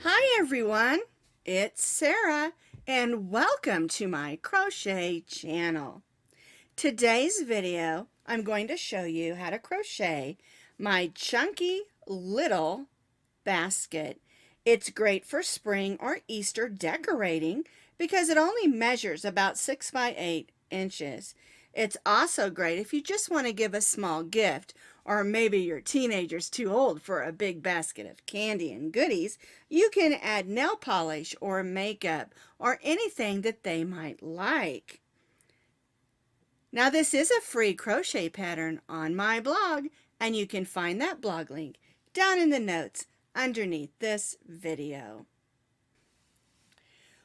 Hi everyone, it's Sarah and welcome to my crochet channel. Today's video I'm going to show you how to crochet my chunky little basket. It's great for spring or Easter decorating because it only measures about 6 by 8 inches. It's also great if you just want to give a small gift, or maybe your teenager's too old for a big basket of candy and goodies. You can add nail polish or makeup or anything that they might like. Now this is a free crochet pattern on my blog, and you can find that blog link down in the notes underneath this video.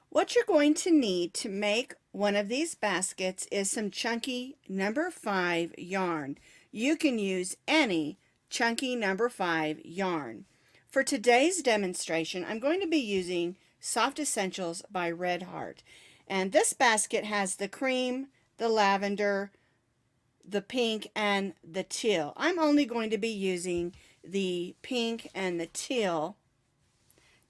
What you're going to need to make one of these baskets is some chunky number 5 yarn. You can use any chunky number 5 yarn. For today's demonstration, I'm going to be using Soft Essentials by Red Heart. And this basket has the cream, the lavender, the pink, and the teal. I'm only going to be using the pink and the teal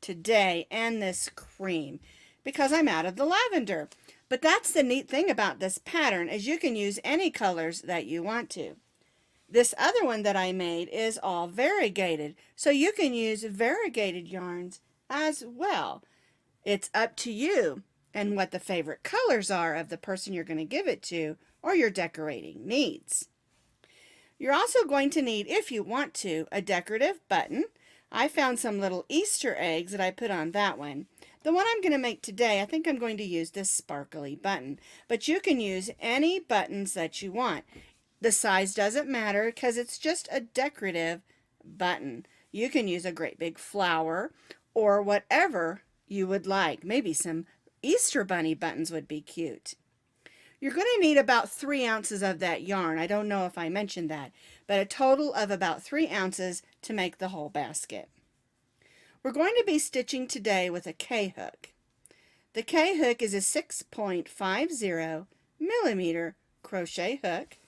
today and this cream because I'm out of the lavender. But that's the neat thing about this pattern, is you can use any colors that you want to. This other one that I made is all variegated, so you can use variegated yarns as well. It's up to you and what the favorite colors are of the person you're going to give it to or your decorating needs. You're also going to need, if you want to, a decorative button. I found some little Easter eggs that I put on that one. The one I'm going to make today, I think I'm going to use this sparkly button, but you can use any buttons that you want. The size doesn't matter because it's just a decorative button. You can use a great big flower or whatever you would like. Maybe some Easter bunny buttons would be cute. You're going to need about 3 ounces of that yarn. I don't know if I mentioned that, but a total of about 3 ounces to make the whole basket. We're going to be stitching today with a K-hook. The K-hook is a 6.50 millimeter crochet hook.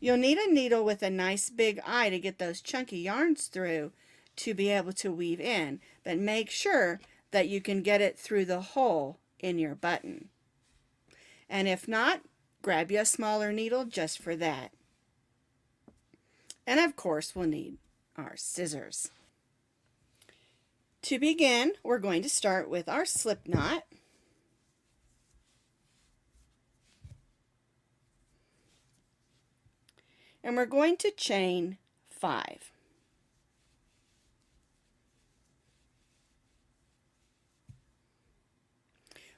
You'll need a needle with a nice big eye to get those chunky yarns through to be able to weave in, but make sure that you can get it through the hole in your button. And if not, grab you a smaller needle just for that. And of course, we'll need our scissors. To begin, we're going to start with our slip knot. And we're going to chain 5.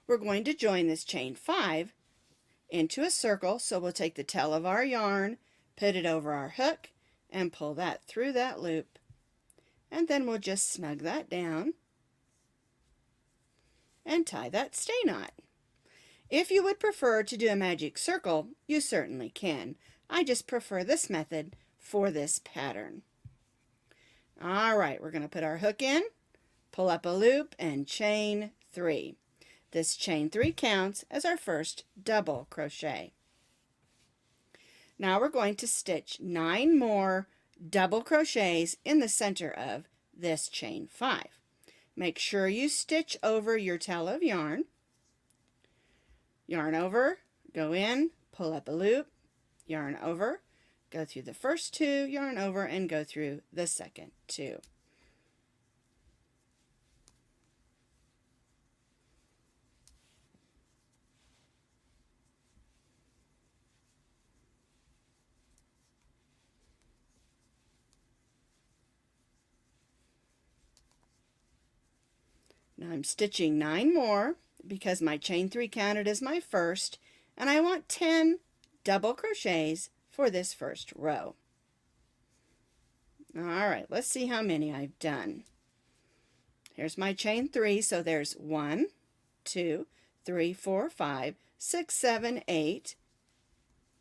We're going to join this chain 5 into a circle, so we'll take the tail of our yarn, put it over our hook, and pull that through that loop. And then we'll just snug that down and tie that stay knot. If you would prefer to do a magic circle, you certainly can. I just prefer this method for this pattern. All right, we're going to put our hook in, pull up a loop, and chain 3. This chain 3 counts as our first double crochet. Now we're going to stitch 9 more double crochets in the center of this chain 5. Make sure you stitch over your tail of yarn. Yarn over, go in, pull up a loop, yarn over, go through the first 2, yarn over, and go through the second 2. Now I'm stitching 9 more because my chain 3 counted as my first, and I want 10 double crochets for this first row. All right, let's see how many I've done. Here's my chain 3, so there's 1, 2, 3, 4, 5, 6, 7, 8.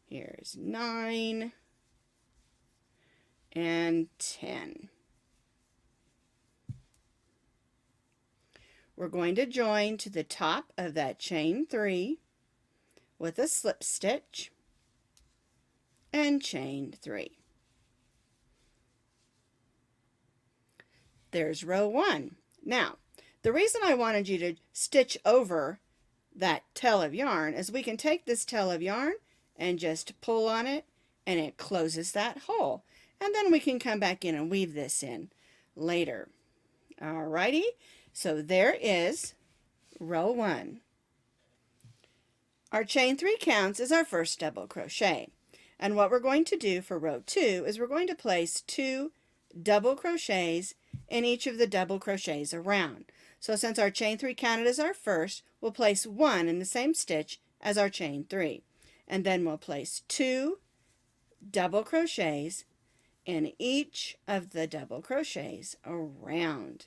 Here's 9 and 10. We're going to join to the top of that chain 3 with a slip stitch and chain 3. There's row 1. Now, The reason I wanted you to stitch over that tail of yarn is we can take this tail of yarn and just pull on it and it closes that hole. And then we can come back in and weave this in later. Alrighty, so there is row 1. Our chain 3 counts is our first double crochet. And what we're going to do for row 2 is we're going to place 2 double crochets in each of the double crochets around. So since our chain 3 counted as our first, we'll place 1 in the same stitch as our chain 3. And then we'll place 2 double crochets in each of the double crochets around.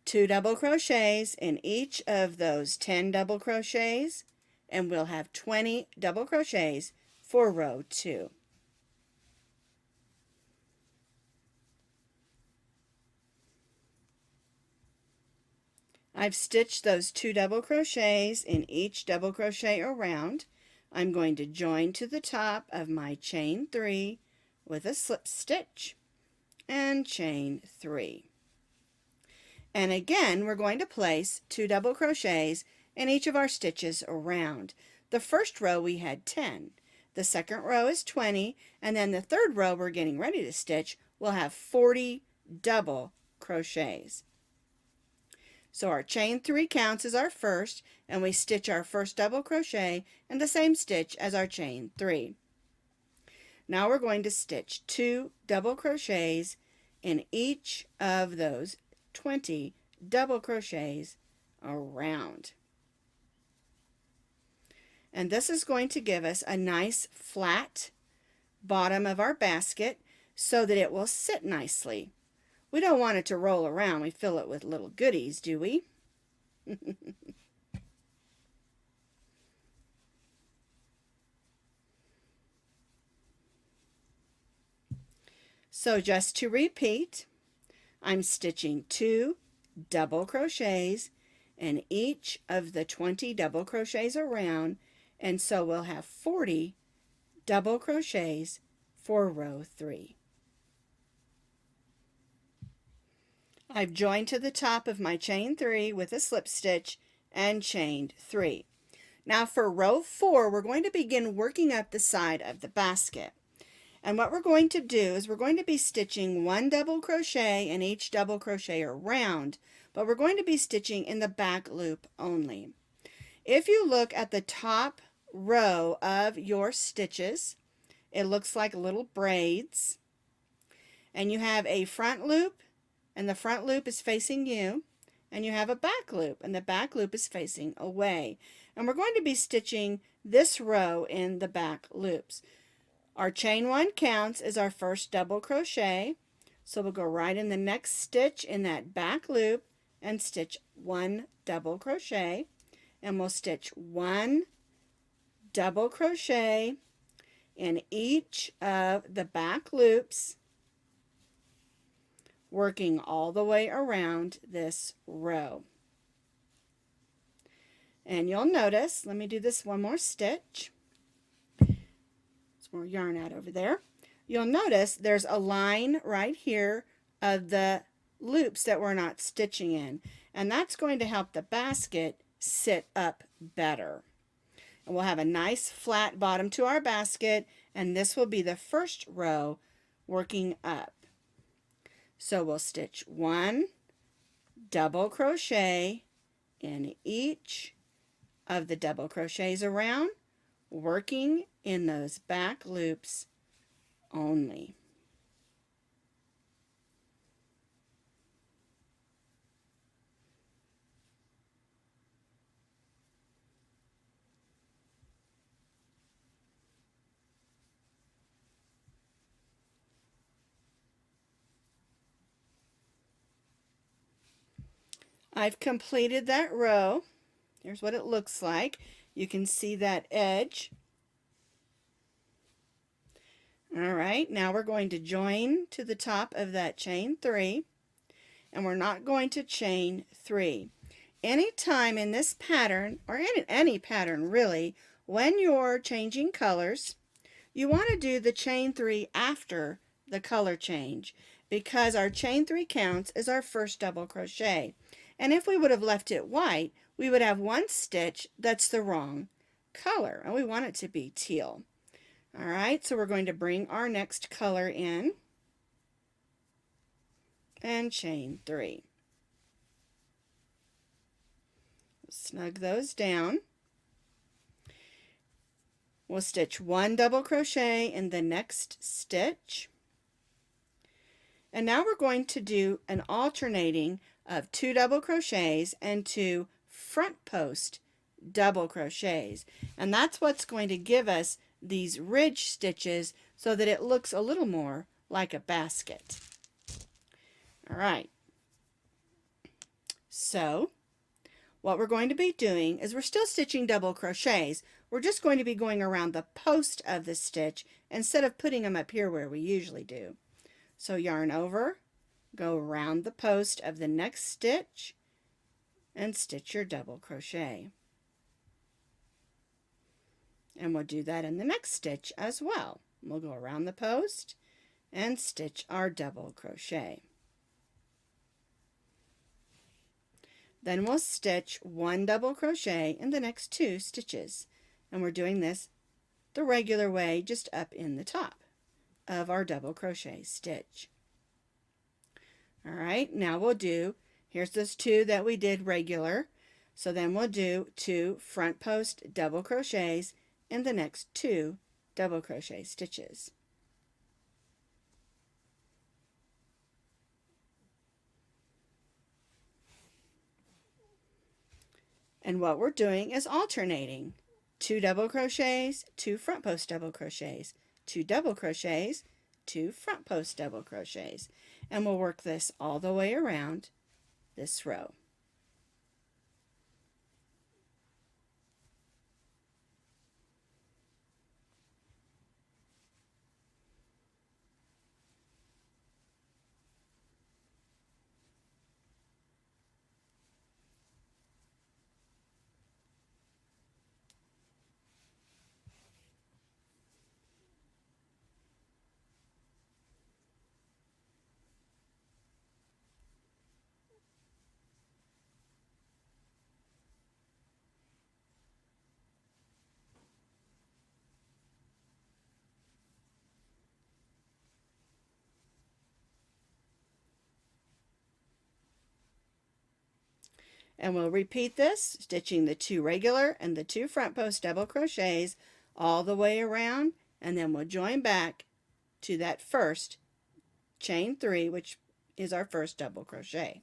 Two double crochets in each of those 10 double crochets, and we'll have 20 double crochets for row 2. I've stitched those 2 double crochets in each double crochet around. I'm going to join to the top of my chain 3 with a slip stitch and chain 3. And again, we're going to place 2 double crochets in each of our stitches around. The first row we had 10. The second row is 20, and then the third row we're getting ready to stitch will have 40 double crochets. So our chain 3 counts as our first, and we stitch our first double crochet in the same stitch as our chain 3. Now we're going to stitch 2 double crochets in each of those 20 double crochets around. And this is going to give us a nice flat bottom of our basket so that it will sit nicely. We don't want it to roll around. We fill it with little goodies, do we? So just to repeat, I'm stitching 2 double crochets in each of the 20 double crochets around, and so we'll have 40 double crochets for row 3. I've joined to the top of my chain 3 with a slip stitch and chained 3. Now for row 4, we're going to begin working up the side of the basket. And what we're going to do is we're going to be stitching 1 double crochet in each double crochet around, but we're going to be stitching in the back loop only. If you look at the top row of your stitches, it looks like little braids, and you have a front loop, and the front loop is facing you, and you have a back loop, and the back loop is facing away. And we're going to be stitching this row in the back loops. Our chain 1 counts as our first double crochet, so we'll go right in the next stitch in that back loop and stitch 1 double crochet, and we'll stitch 1 double crochet in each of the back loops, working all the way around this row. And you'll notice, let me do this one more stitch. More yarn out over there. You'll notice there's a line right here of the loops that we're not stitching in, and that's going to help the basket sit up better. And we'll have a nice flat bottom to our basket, and this will be the first row working up. So we'll stitch 1 double crochet in each of the double crochets around, working in those back loops only. I've completed that row. Here's what it looks like. You can see that edge All right, now we're going to join to the top of that chain 3, and we're not going to chain 3. Anytime in this pattern, or in any pattern really, when you're changing colors, you want to do the chain 3 after the color change, because our chain 3 counts as our first double crochet. And if we would have left it white, we would have one stitch that's the wrong color, and we want it to be teal. All right, so we're going to bring our next color in and chain 3. Snug those down. We'll stitch 1 double crochet in the next stitch. And now we're going to do an alternating of 2 double crochets and 2 front post double crochets. And that's what's going to give us these ridge stitches so that it looks a little more like a basket. All right. So what we're going to be doing is we're still stitching double crochets. We're just going to be going around the post of the stitch instead of putting them up here where we usually do. So yarn over, go around the post of the next stitch, and stitch your double crochet. And we'll do that in the next stitch as well. We'll go around the post and stitch our double crochet. Then we'll stitch 1 double crochet in the next 2 stitches. And we're doing this the regular way, just up in the top of our double crochet stitch. All right, now we'll do, here's those 2 that we did regular. So then we'll do 2 front post double crochets in the next 2 double crochet stitches. And what we're doing is alternating 2 double crochets, 2 front post double crochets, 2 double crochets, 2 front post double crochets. And we'll work this all the way around this row. And we'll repeat this, stitching the 2 regular and the 2 front post double crochets all the way around, and then we'll join back to that first chain 3, which is our first double crochet.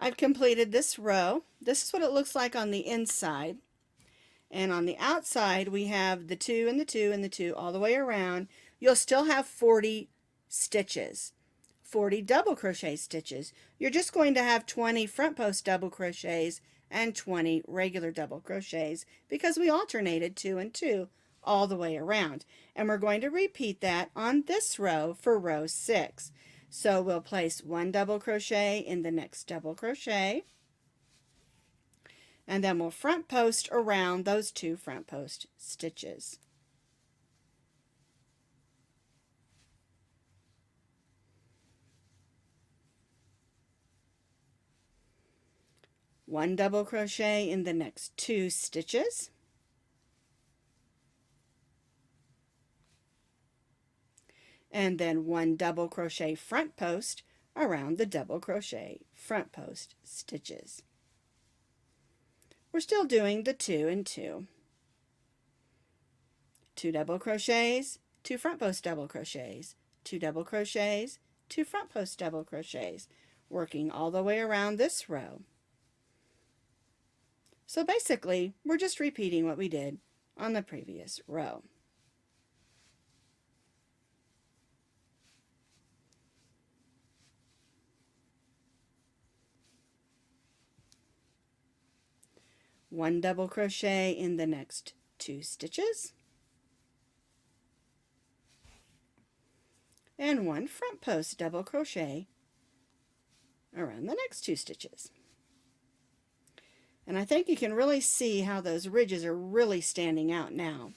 I've completed this row. This is what it looks like on the inside. And on the outside, we have the 2 and the 2 and the 2 all the way around. You'll still have 40 stitches, 40 double crochet stitches. You're just going to have 20 front post double crochets and 20 regular double crochets because we alternated 2 and 2 all the way around. And we're going to repeat that on this row for row 6. So we'll place 1 double crochet in the next double crochet, and then we'll front post around those 2 front post stitches. One double crochet in the next 2 stitches, and then 1 double crochet front post around the double crochet front post stitches. We're still doing the 2 and 2. 2 double crochets, 2 front post double crochets, 2 double crochets, 2 front post double crochets, working all the way around this row. So basically, we're just repeating what we did on the previous row. One double crochet in the next 2 stitches, and 1 front post double crochet around the next 2 stitches. And I think you can really see how those ridges are really standing out now.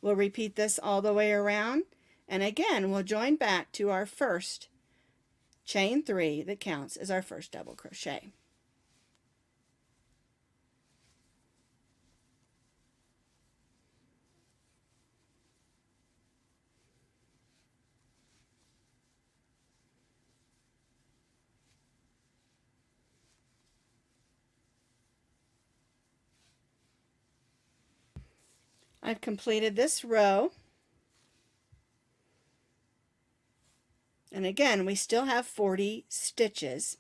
We'll repeat this all the way around, and again we'll join back to our first chain 3 that counts as our first double crochet. I've completed this row, and again we still have 40 stitches,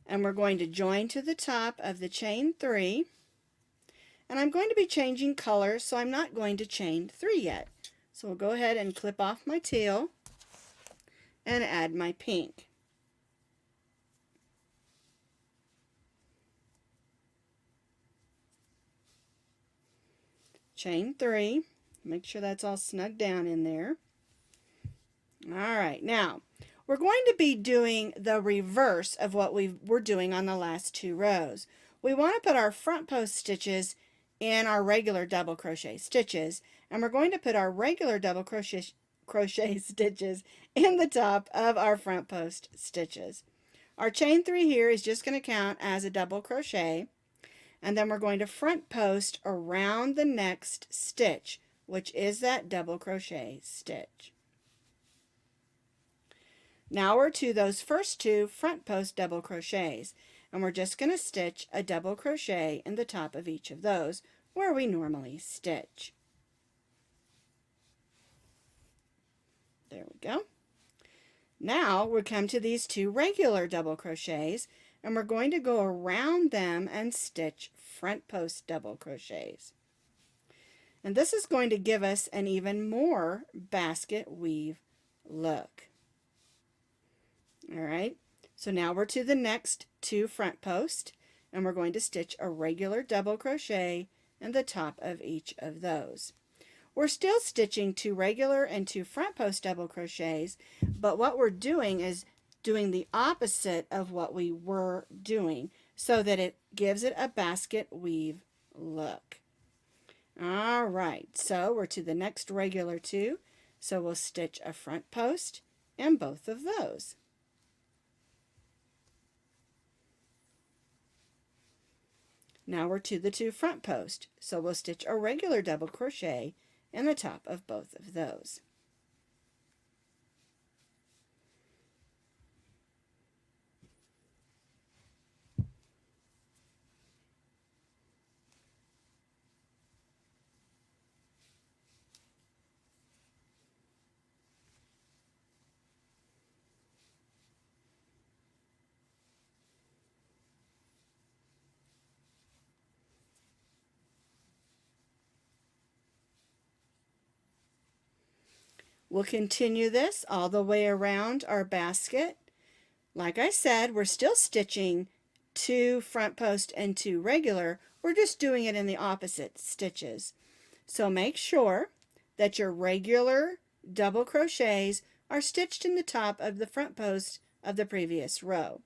and we're going to join to the top of the chain 3, and I'm going to be changing colors, so I'm not going to chain 3 yet. So we'll go ahead and clip off my teal and add my pink. Chain 3, make sure that's all snug down in there. Alright, now we're going to be doing the reverse of what we were doing on the last 2 rows. We want to put our front post stitches in our regular double crochet stitches, and we're going to put our regular double crochet stitches in the top of our front post stitches. Our chain 3 here is just going to count as a double crochet, and then we're going to front post around the next stitch, which is that double crochet stitch. Now we're to those first 2 front post double crochets, and we're just going to stitch a double crochet in the top of each of those where we normally stitch. There we go. Now we come to these 2 regular double crochets, and we're going to go around them and stitch front post double crochets. And this is going to give us an even more basket weave look. Alright, so now we're to the next 2 front posts, and we're going to stitch a regular double crochet in the top of each of those. We're still stitching 2 regular and 2 front post double crochets, but what we're doing is doing the opposite of what we were doing so that it gives it a basket weave look. Alright, so we're to the next regular 2, so we'll stitch a front post in both of those. Now we're to the 2 front posts, so we'll stitch a regular double crochet in the top of both of those. We'll continue this all the way around our basket. Like I said, we're still stitching 2 front post and 2 regular. We're just doing it in the opposite stitches. So make sure that your regular double crochets are stitched in the top of the front post of the previous row,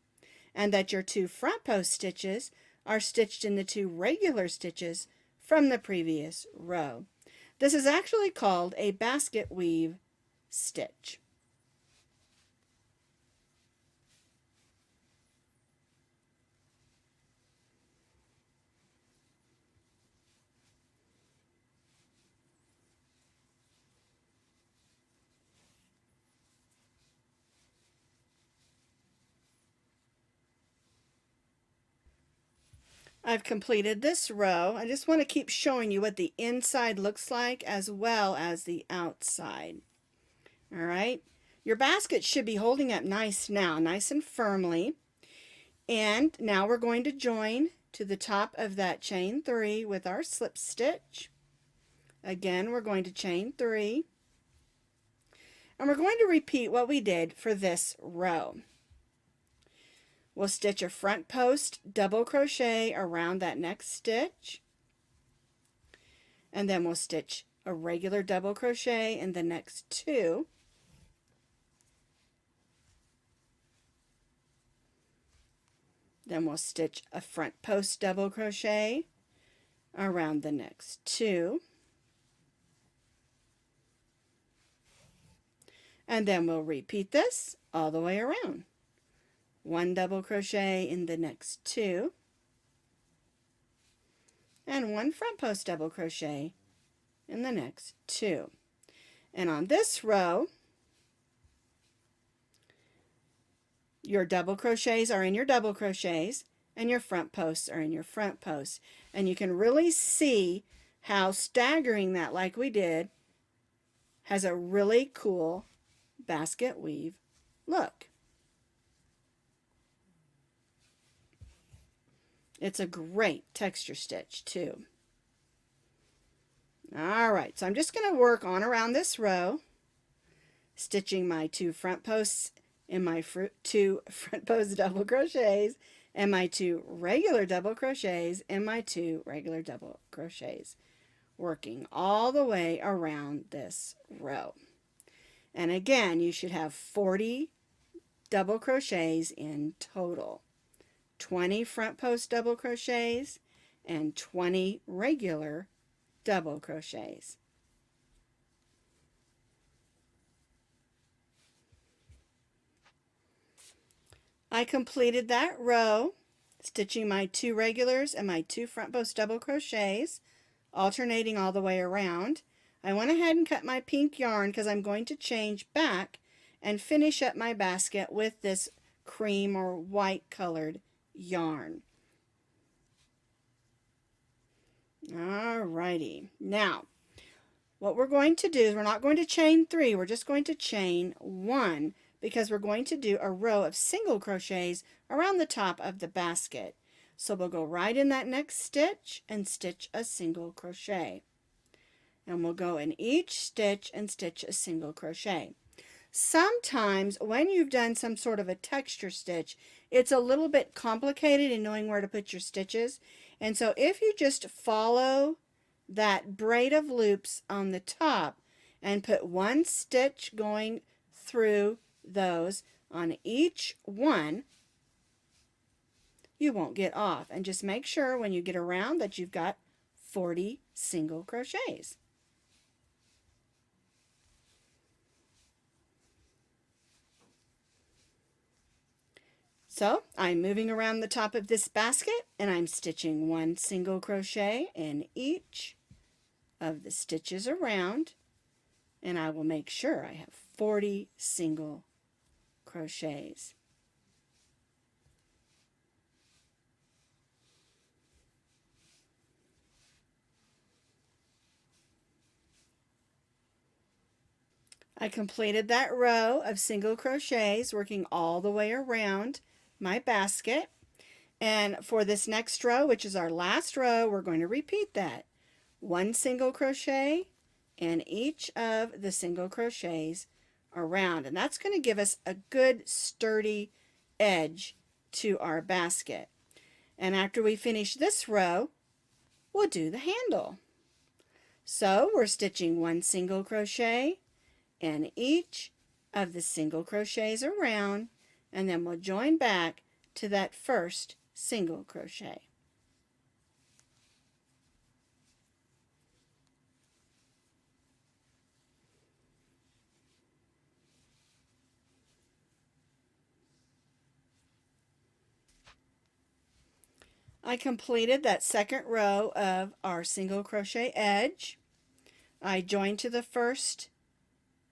and that your 2 front post stitches are stitched in the 2 regular stitches from the previous row. This is actually called a basket weave stitch. I've completed this row. I just want to keep showing you what the inside looks like as well as the outside. All right, your basket should be holding up nice now, nice and firmly. And now we're going to join to the top of that chain 3 with our slip stitch. Again, we're going to chain 3, and we're going to repeat what we did for this row. We'll stitch a front post double crochet around that next stitch, and then we'll stitch a regular double crochet in the next 2. Then we'll stitch a front post double crochet around the next 2. And then we'll repeat this all the way around. 1 double crochet in the next 2. And 1 front post double crochet in the next 2. And on this row, your double crochets are in your double crochets and your front posts are in your front posts. And you can really see how staggering that, like we did, has a really cool basket weave look. It's a great texture stitch too. Alright, so I'm just going to work on around this row, stitching my 2 front posts in my 2 front post double crochets and my 2 regular double crochets in my 2 regular double crochets, working all the way around this row. And again, you should have 40 double crochets in total. 20 front post double crochets and 20 regular double crochets. I completed that row, stitching my 2 regulars and my 2 front post double crochets, alternating all the way around. I went ahead and cut my pink yarn because I'm going to change back and finish up my basket with this cream or white colored yarn. Alrighty, now what we're going to do is we're not going to chain 3, we're just going to chain 1 because we're going to do a row of single crochets around the top of the basket. So we'll go right in that next stitch and stitch a single crochet. And we'll go in each stitch and stitch a single crochet. Sometimes when you've done some sort of a texture stitch, it's a little bit complicated in knowing where to put your stitches. And so if you just follow that braid of loops on the top and put 1 stitch going through those on each one, you won't get off. And just make sure when you get around that you've got 40 single crochets. So I'm moving around the top of this basket and I'm stitching 1 single crochet in each of the stitches around, and I will make sure I have 40 single crochets. I completed that row of single crochets working all the way around my basket, and for this next row, which is our last row, we're going to repeat that. 1 single crochet in each of the single crochets around, and that's going to give us a good sturdy edge to our basket. And after we finish this row, we'll do the handle. So we're stitching 1 single crochet in each of the single crochets around, and then we'll join back to that first single crochet. I completed that second row of our single crochet edge. I joined to the first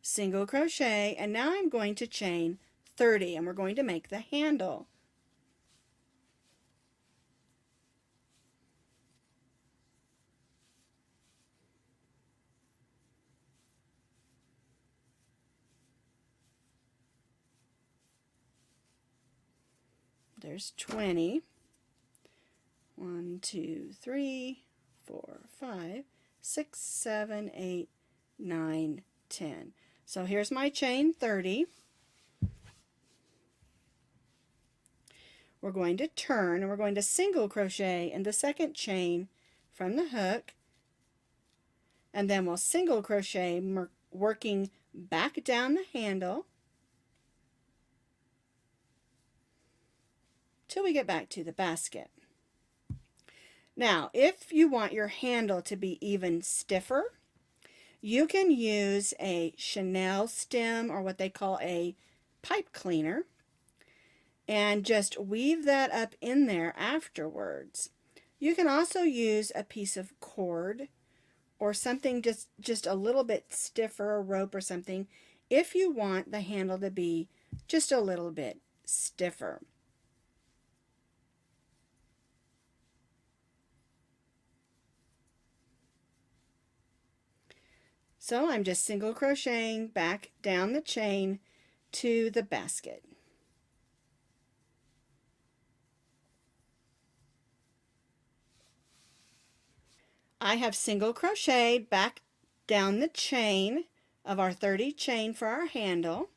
single crochet, and now I'm going to chain 30, and we're going to make the handle. There's 20. 1, 2, 3, 4, 5, 6, 7, 8, 9, 10. So here's my chain 30. We're going to turn and we're going to single crochet in the second chain from the hook, and then we'll single crochet working back down the handle till we get back to the basket. Now, if you want your handle to be even stiffer, you can use a chenille stem, or what they call a pipe cleaner, and just weave that up in there afterwards. You can also use a piece of cord or something just a little bit stiffer, a rope or something, if you want the handle to be just a little bit stiffer. So I'm just single crocheting back down the chain to the basket. I have single crocheted back down the chain of our 30 chain for our handle,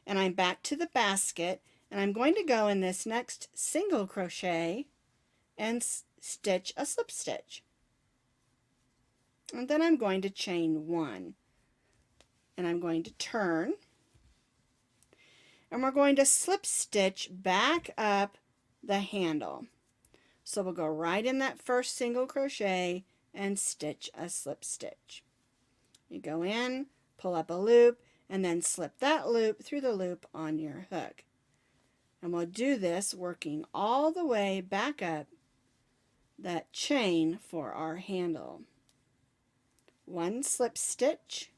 and I'm back to the basket, and I'm going to go in this next single crochet and stitch a slip stitch. And then I'm going to chain 1, and I'm going to turn, and we're going to slip stitch back up the handle. So we'll go right in that first single crochet and stitch a slip stitch. You go in, pull up a loop, and then slip that loop through the loop on your hook. And we'll do this working all the way back up that chain for our handle. 1 slip stitch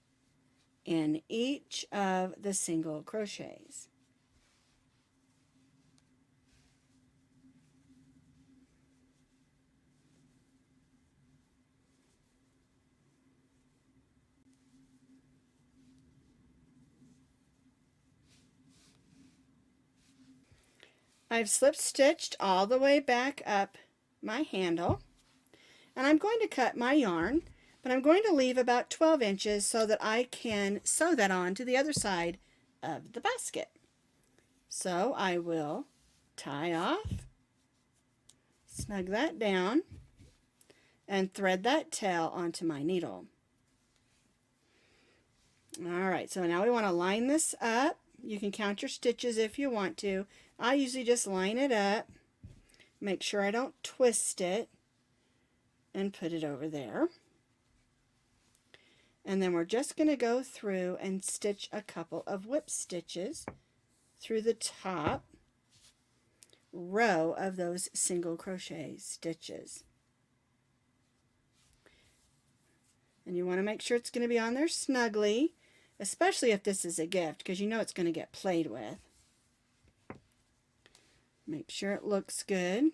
in each of the single crochets. I've slip stitched all the way back up my handle, and I'm going to cut my yarn, but I'm going to leave about 12 inches so that I can sew that on to the other side of the basket. So I will tie off, snug that down, and thread that tail onto my needle. Alright, so now we want to line this up. You can count your stitches if you want to. I usually just line it up, make sure I don't twist it, and put it over there. And then we're just going to go through and stitch a couple of whip stitches through the top row of those single crochet stitches. And you want to make sure it's going to be on there snugly, especially if this is a gift, because you know it's going to get played with. Make sure it looks good.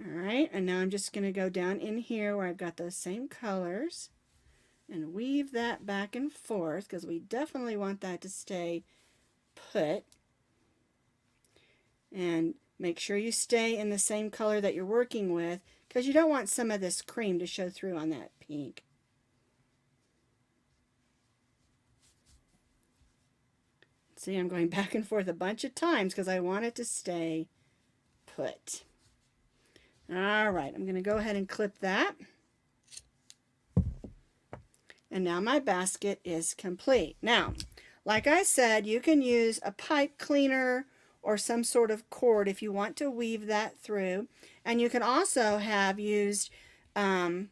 Alright, and now I'm just going to go down in here where I've got those same colors and weave that back and forth, because we definitely want that to stay put. And make sure you stay in the same color that you're working with, because you don't want some of this cream to show through on that pink. See, I'm going back and forth a bunch of times because I want it to stay put. Alright, I'm going to go ahead and clip that. And now my basket is complete. Now, like I said, you can use a pipe cleaner or some sort of cord if you want to weave that through. And you can also have used a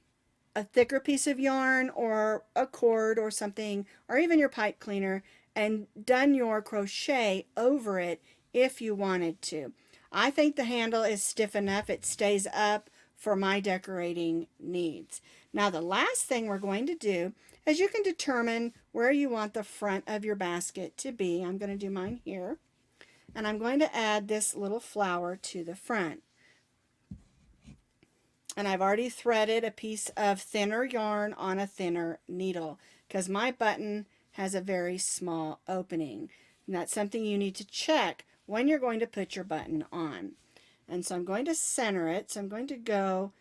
thicker piece of yarn or a cord or something, or even your pipe cleaner, and done your crochet over it if you wanted to. I think the handle is stiff enough. It stays up for my decorating needs. Now the last thing we're going to do is you can determine where you want the front of your basket to be. I'm going to do mine here. And I'm going to add this little flower to the front. And I've already threaded a piece of thinner yarn on a thinner needle because my button has a very small opening. And that's something you need to check when you're going to put your button on. And so I'm going to center it. So I'm going to go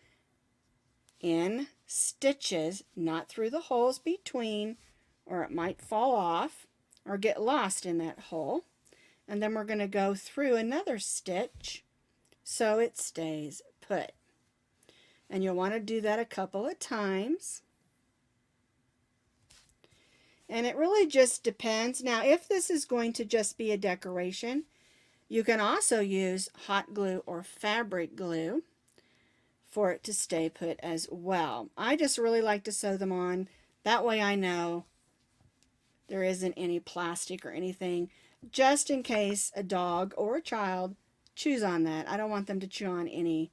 in stitches, not through the holes between, or it might fall off or get lost in that hole. And then we're going to go through another stitch so it stays put. And you'll want to do that a couple of times. And it really just depends. Now, if this is going to just be a decoration, you can also use hot glue or fabric glue for it to stay put as well. I just really like to sew them on. That way I know there isn't any plastic or anything, just in case a dog or a child chews on that. I don't want them to chew on any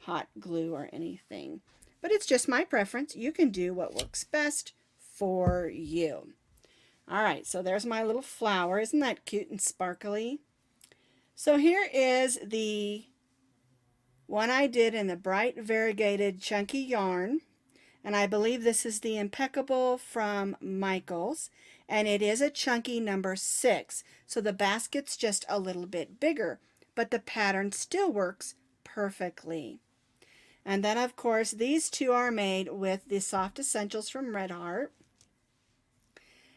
hot glue or anything. But it's just my preference. You can do what works best for you. All right, so there's my little flower. Isn't that cute and sparkly? So here is the one I did in the bright variegated chunky yarn, and I believe this is the Impeccable from Michaels, and it is a chunky number 6, so the basket's just a little bit bigger, but the pattern still works perfectly. And then of course these two are made with the Soft Essentials from Red Heart.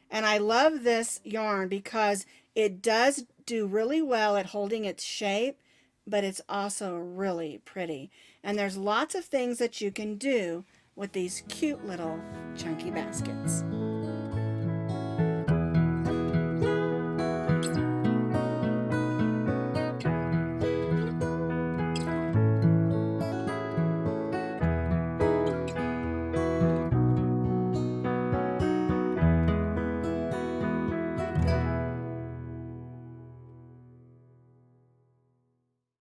And I love this yarn because it does do really well at holding its shape, but it's also really pretty. And there's lots of things that you can do with these cute little chunky baskets.